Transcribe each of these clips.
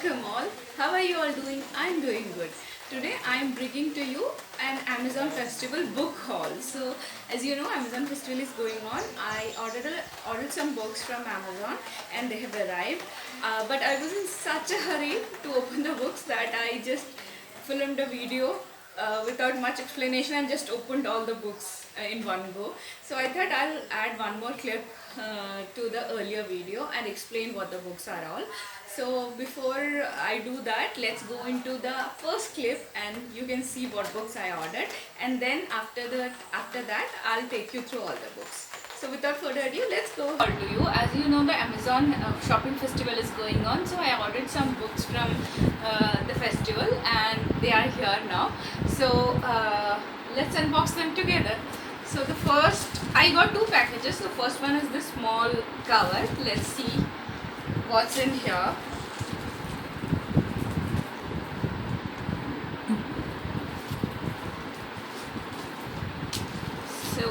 welcome all. How are you all doing? I'm doing good. Today I'm bringing to you an Amazon Festival book haul. So as you know, Amazon Festival is going on. I ordered some books from Amazon and they have arrived. But I was in such a hurry to open the books that I just filmed a video without much explanation and just opened all the books in one go. So I thought I'll add one more clip to the earlier video and explain what the books are all. So before I do that, let's go into the first clip and you can see what books I ordered, and then after that I'll take you through all the books. So without further ado, let's go to you. As you know, the Amazon shopping festival is going on, so I ordered some books from the festival and they are here now. So let's unbox them together. So the first, I got two packages. The first one is this small cover. Let's see what's in here. So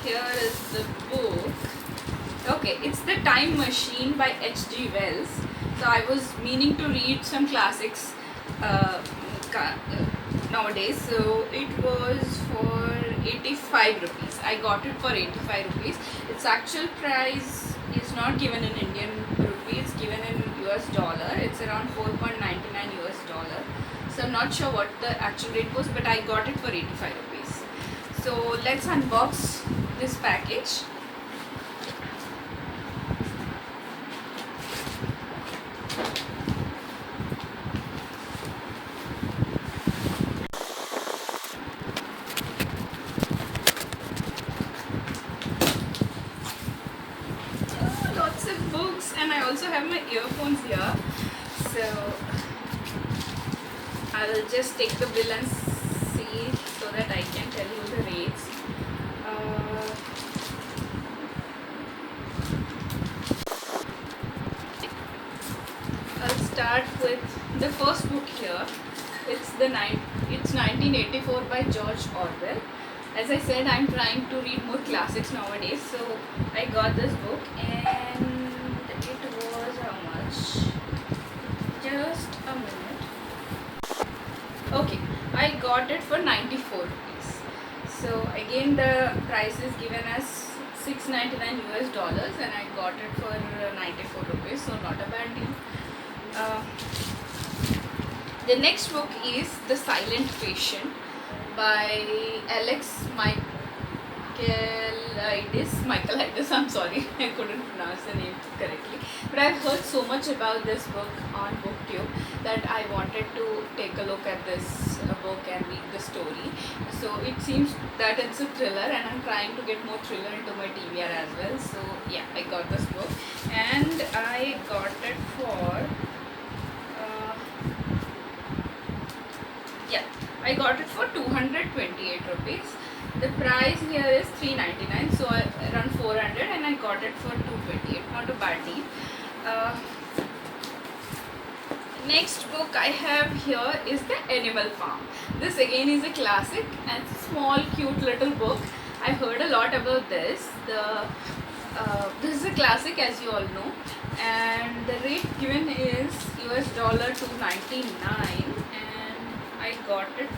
here is the book. Okay, it's The Time Machine by H.G. Wells. So I was meaning to read some classics nowadays. So it was for 85 rupees. I got it for 85 rupees. Its actual price is not given in Indian rupee, it's given in US dollar. It's around 4.99 US dollar. So I'm not sure what the actual rate was, but I got it for 85 rupees. So let's unbox this package. Lots of books, and I also have my earphones here. So I'll just take the bill and see so that I can tell you the rates. I'll start with the first book here. It's 1984 by George Orwell. As I said, I'm trying to read more classics nowadays, so I got this book and it was how much? Just a minute. Okay, I got it for 94 rupees. So again, the price is given as $6.99 US dollars, and I got it for 94 rupees, so not a bad deal. The next book is The Silent Patient by Alex Michaelides. I'm sorry, I couldn't pronounce the name correctly. But I've heard so much about this book on BookTube that I wanted to take a look at this book and read the story. So it seems that it's a thriller, and I'm trying to get more thriller into my TBR as well. So yeah, I got this book and I got it for I got it for 228 rupees. The price here is 399, so around 400, and I got it for 228. Not a bad deal. Next book I have here is The Animal Farm. This again is a classic and it's a small cute little book. I've heard a lot about this. This is a classic, as you all know, and the rate given is US dollar $2.99, and I got it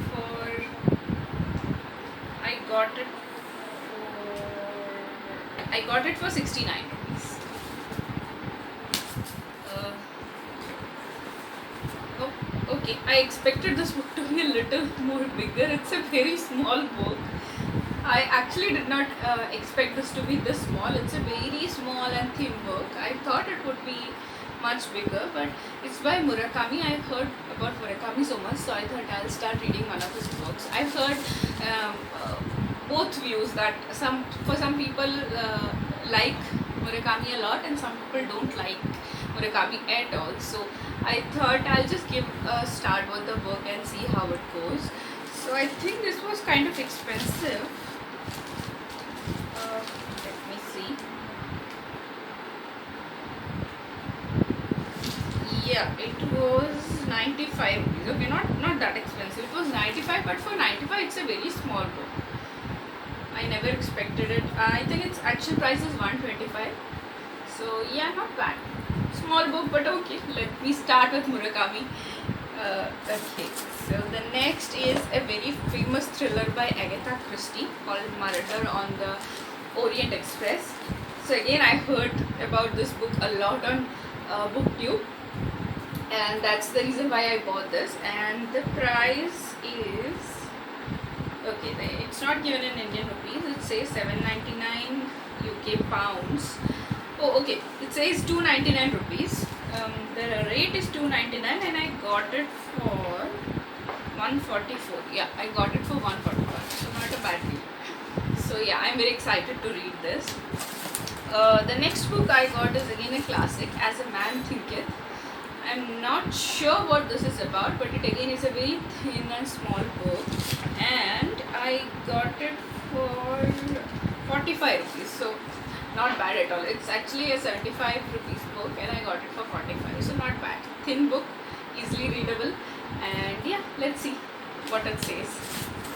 for 69 rupees. Okay, I expected this book to be a little more bigger. It's a very small book. I actually did not expect this to be this small. It's a very small and thin book. I thought it would be much bigger, but it's by Murakami. I've heard about Murakami so much, so I thought I'll start reading one of his books. I've heard both views, that some people like Murakami a lot and some people don't like Murakami at all. So I thought I'll just give a start with the book and see how it goes. So I think this was kind of expensive. Let me see. Yeah, it was 95 rupees. Okay, not that expensive. It was 95, but for 95 it's a very small book. I never expected it. I think its actual price is 125. So yeah, not bad. small book, but okay. Let me start with Murakami. Okay, so the next is a very famous thriller by Agatha Christie called Murder on the Orient Express. So again, I heard about this book a lot on BookTube, and that's the reason why I bought this. And the price is okay. It's not given in Indian rupees. It says 7.99 UK pounds. Oh, okay. It says 2.99 rupees. The rate is 2.99, and I got it for 144. Yeah, I got it for 144. So not a bad deal. So yeah, I'm very excited to read this. The next book I got is again a classic, As a Man Thinketh. I'm not sure what this is about, but it again is a very thin and small book, and I got it for 45 rupees. So not bad at all. It's actually a 75 rupees book, and I got it for 45. So not bad. Thin book, easily readable, and yeah, let's see what it says.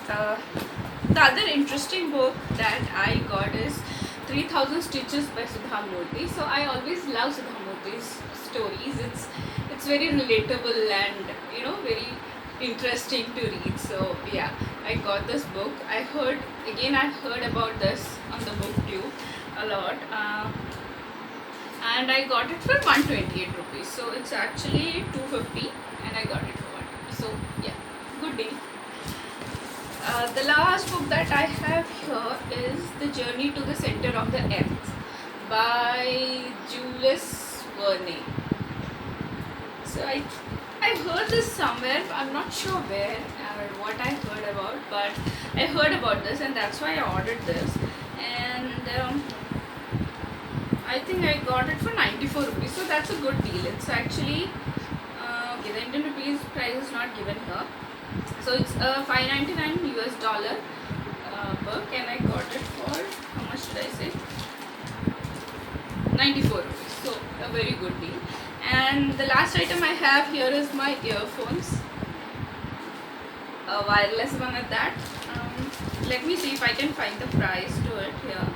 The other interesting book that I got is 3000 Stitches by Sudha Murthy. So I always love Sudha Murthy's stories. It's very relatable and very interesting to read. So yeah, I got this book. I heard about this on the BookTube a lot, and I got it for 128 rupees. So it's actually 250, and I got it for 120. So yeah, good deal. The last book that I have here is The Journey to the Center of the Earth by Jules Verne. So I heard this somewhere. I'm not sure where or what I heard about, but I heard about this, and that's why I ordered this. And I think I got it for 94 rupees. So that's a good deal. It's actually okay. The Indian rupees price is not given here. So it's a $5.99 US book, and I got it for, how much did I say? 94 rupees. So a very good deal. And the last item I have here is my earphones, a wireless one at that. Let me see if I can find the price to it here.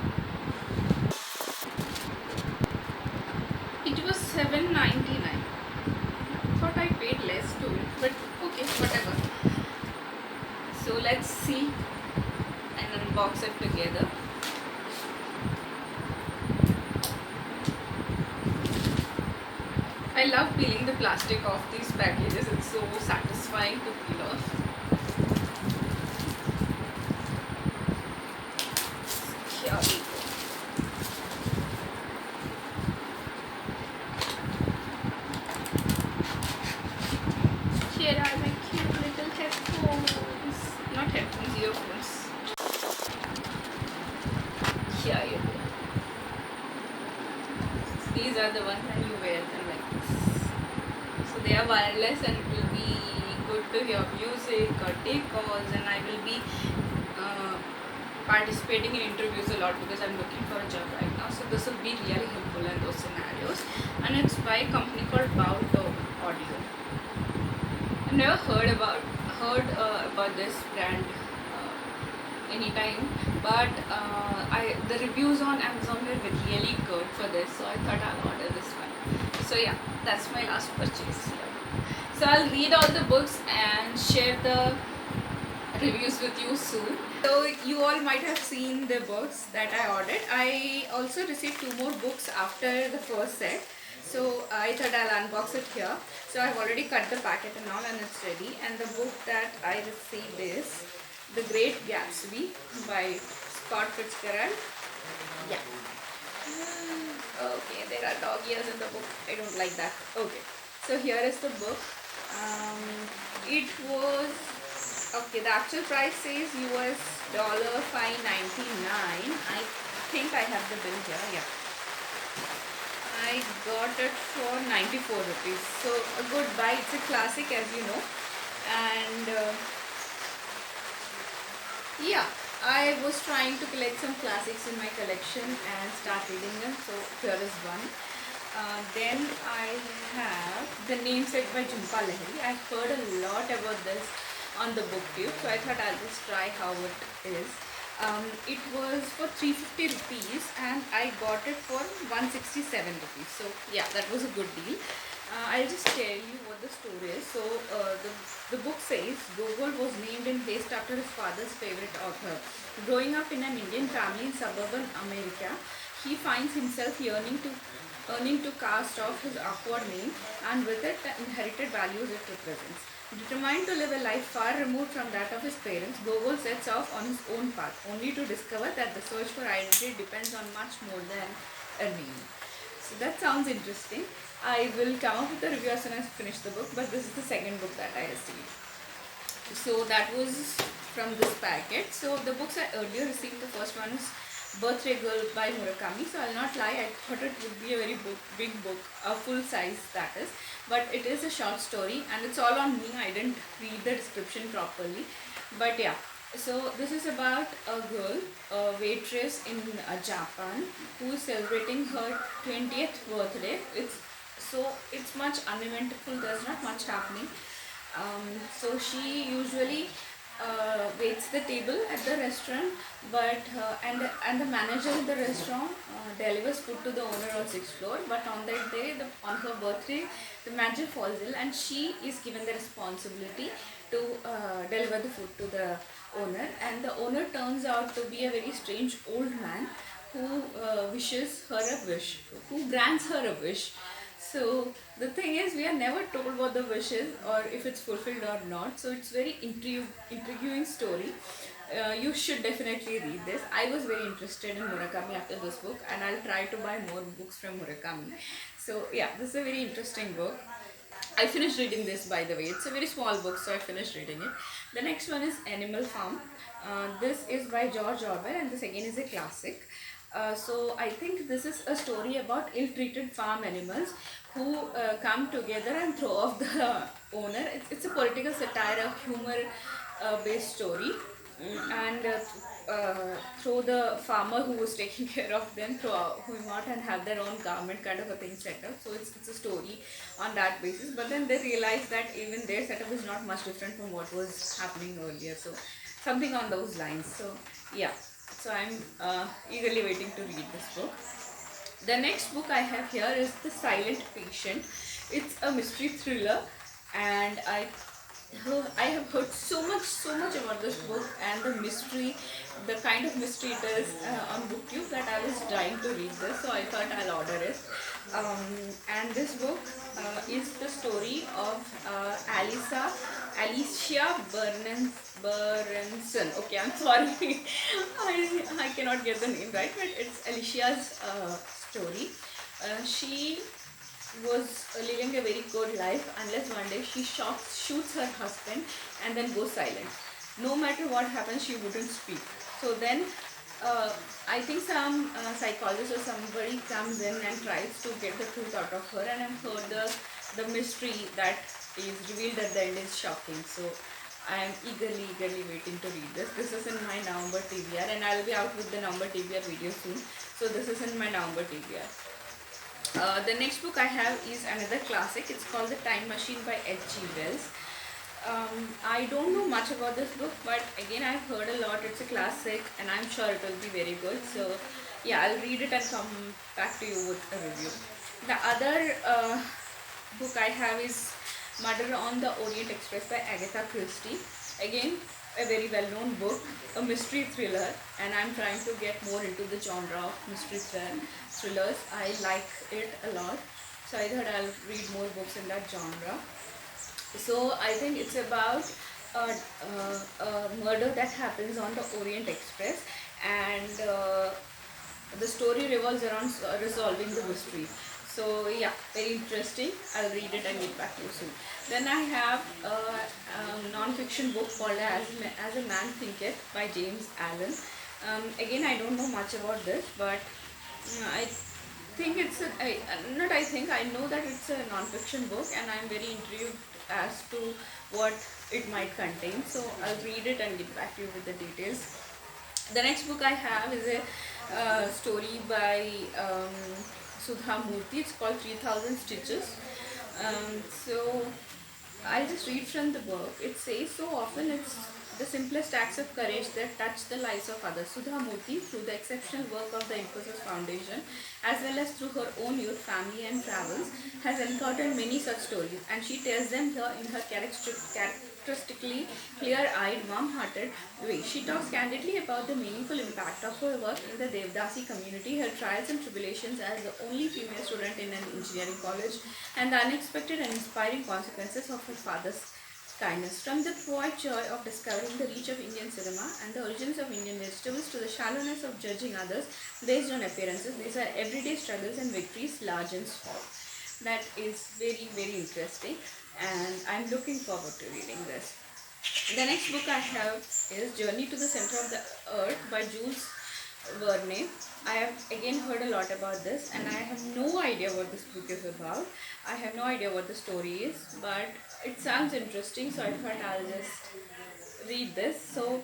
It was $7.99. I thought I paid less to it, but okay, whatever. So let's see and unbox it together. I love peeling the plastic off these packages. It's so satisfying to peel off. Here we go. Here are my cute little headphones. Not headphones, earphones. Here you go. These are the ones that you wear them like this. So they are wireless, and it will be good to hear music or take calls, and I will be participating in interviews a lot because I'm looking for a job right now. So this will be really helpful in those scenarios. And it's by a company called Bauto Audio. I've never heard about this brand anytime, but the reviews on Amazon were really good for this, so I thought I'll order this one. So yeah, that's my last purchase here. So I'll read all the books and share the reviews with you soon. So you all might have seen the books that I ordered. I also received 2 more books after the first set. So I thought I'll unbox it here. So I've already cut the packet and all, and it's ready. And the book that I received is The Great Gatsby by Scott Fitzgerald. Yeah. Okay, there are dog ears in the book. I don't like that. Okay. So here is the book. It was okay. The actual price says US $5.99. I think I have the bill here. Yeah. I got it for 94 rupees. So a good buy. It's a classic, as you know. And yeah, I was trying to collect some classics in my collection and start reading them. So here is one. Then I have The Namesake by Jhumpa Lahiri. I've heard a lot about this on the BookTube, so I thought I'll just try how it is. It was for 350 rupees and I got it for 167 rupees. So yeah, that was a good deal. I'll just tell you what the story is. So the book says Gogol was named in haste after his father's favorite author. Growing up in an Indian family in suburban America, he finds himself yearning to cast off his awkward name and with it the inherited values it represents. Determined to live a life far removed from that of his parents, Gogol sets off on his own path, only to discover that the search for identity depends on much more than a name. So that sounds interesting. I will come up with a review as soon as I finish the book, but this is the second book that I received. So that was from this packet. So the books I earlier received, the first one is Birthday Girl by Murakami. So I'll not lie, I thought it would be a very big book, a full size that is. But it is a short story and it's all on me. I didn't read the description properly. But yeah, so this is about a girl, a waitress in Japan who is celebrating her 20th birthday. It's much uneventful, there's not much happening. So she usually waits the table at the restaurant, but and the manager in the restaurant delivers food to the owner on 6th floor. But on that day, on her birthday, the manager falls ill, and she is given the responsibility to deliver the food to the owner. And the owner turns out to be a very strange old man who wishes her a wish, who grants her a wish. So the thing is, we are never told what the wish is or if it's fulfilled or not. So it's very intriguing story. You should definitely read this. I was very interested in Murakami after this book, and I'll try to buy more books from Murakami. So yeah, this is a very interesting book. I finished reading this, by the way. It's a very small book, so I finished reading it. The next one is Animal Farm. This is by George Orwell, and this again is a classic. So I think this is a story about ill-treated farm animals who come together and throw off the owner. It's a political satire, a humor-based story, and throw the farmer who was taking care of them, throw him out and have their own garment kind of a thing set up. So it's a story on that basis. But then they realize that even their setup is not much different from what was happening earlier. So something on those lines. So yeah. So I'm eagerly waiting to read this book. The next book I have here is The Silent Patient. It's a mystery thriller, and I have heard so much about this book and the mystery, the kind of mystery it is on BookTube, that I was dying to read this, so I thought I'll order it. And this book is the story of Alicia Berenson. Okay, I'm sorry, I cannot get the name right, but it's Alicia's story. She was living a very good life unless one day she shoots her husband and then goes silent. No matter what happens, she wouldn't speak. So then I think some psychologist or somebody comes in and tries to get the truth out of her, and I've heard the mystery that is revealed at the end is shocking. So I am eagerly waiting to read this. This is in my November TBR, and I will be out with the November TBR video soon. So this is in my November TBR. The next book I have is another classic. It's called The Time Machine by H.G. Wells. I don't know much about this book, but again I've heard a lot. It's a classic and I'm sure it will be very good. So yeah, I'll read it and come back to you with a review. The other book I have is Murder on the Orient Express by Agatha Christie. Again, a very well-known book, a mystery thriller, and I'm trying to get more into the genre of mystery thrillers. I like it a lot, so I thought I'll read more books in that genre. So I think it's about a murder that happens on the Orient Express, and the story revolves around resolving the mystery. So yeah, very interesting. I'll read it and get back to you soon. Then I have a non-fiction book called As a Man Thinketh by James Allen. Again, I don't know much about this, but I think I know that it's a non-fiction book, and I'm very intrigued as to what it might contain. So I'll read it and get back to you with the details. The next book I have is a story by Sudha Murthy. It's called 3000 Stitches. So I'll just read from the book. It says, so often it's the simplest acts of courage that touch the lives of others. Sudha Murthy, through the exceptional work of the Infosys Foundation, as well as through her own youth, family and travels, has encountered many such stories, and she tells them here in her characteristically clear-eyed, warm-hearted way. She talks candidly about the meaningful impact of her work in the Devdasi community, her trials and tribulations as the only female student in an engineering college, and the unexpected and inspiring consequences of her father's kindness. From the quiet joy of discovering the reach of Indian cinema and the origins of Indian vegetables to the shallowness of judging others based on appearances, these are everyday struggles and victories, large and small. That is very, very interesting, and I'm looking forward to reading this. The next book I have is Journey to the Center of the Earth by Jules Verne. I have again heard a lot about this, and I have no idea what this book is about. I have no idea what the story is, but it sounds interesting, so I thought I'll just read this. So,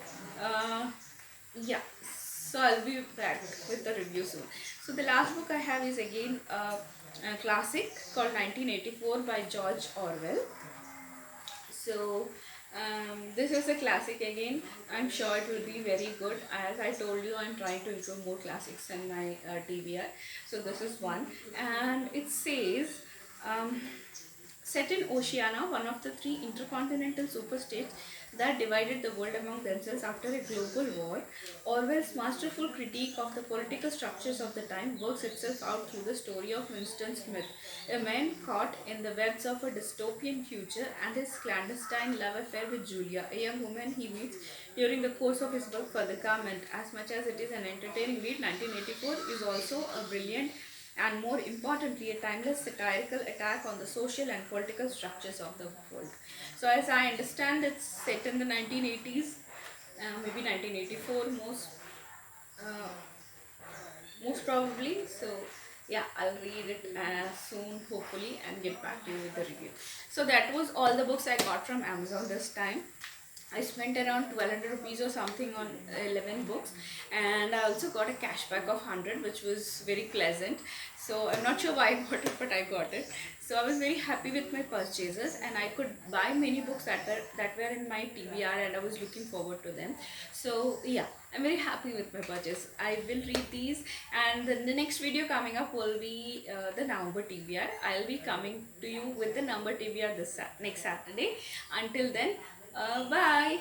yeah, so I'll be back with the review soon. So, the last book I have is again a classic called 1984 by George Orwell. So this is a classic again. I'm sure it will be very good. As I told you, I'm trying to include more classics in my TBR. So this is one, and it says set in Oceania, one of the three intercontinental superstates that divided the world among themselves after a global war, Orwell's masterful critique of the political structures of the time works itself out through the story of Winston Smith, a man caught in the webs of a dystopian future, and his clandestine love affair with Julia, a young woman he meets during the course of his work for the government. As much as it is an entertaining read, 1984 is also a brilliant and, more importantly, a timeless satirical attack on the social and political structures of the world. So as I understand, it's set in the 1980s, maybe 1984 uh, most probably. So yeah, I'll read it soon hopefully and get back to you with the review. So that was all the books I got from Amazon this time. I spent around 1200 rupees or something on 11 books, and I also got a cashback of 100, which was very pleasant. So I'm not sure why I got it, but I got it. So I was very happy with my purchases, and I could buy many books that were in my TBR, and I was looking forward to them. So yeah, I'm very happy with my purchase. I will read these, and then the next video coming up will be the November TBR. I'll be coming to you with the number TBR this next Saturday. Until then, bye.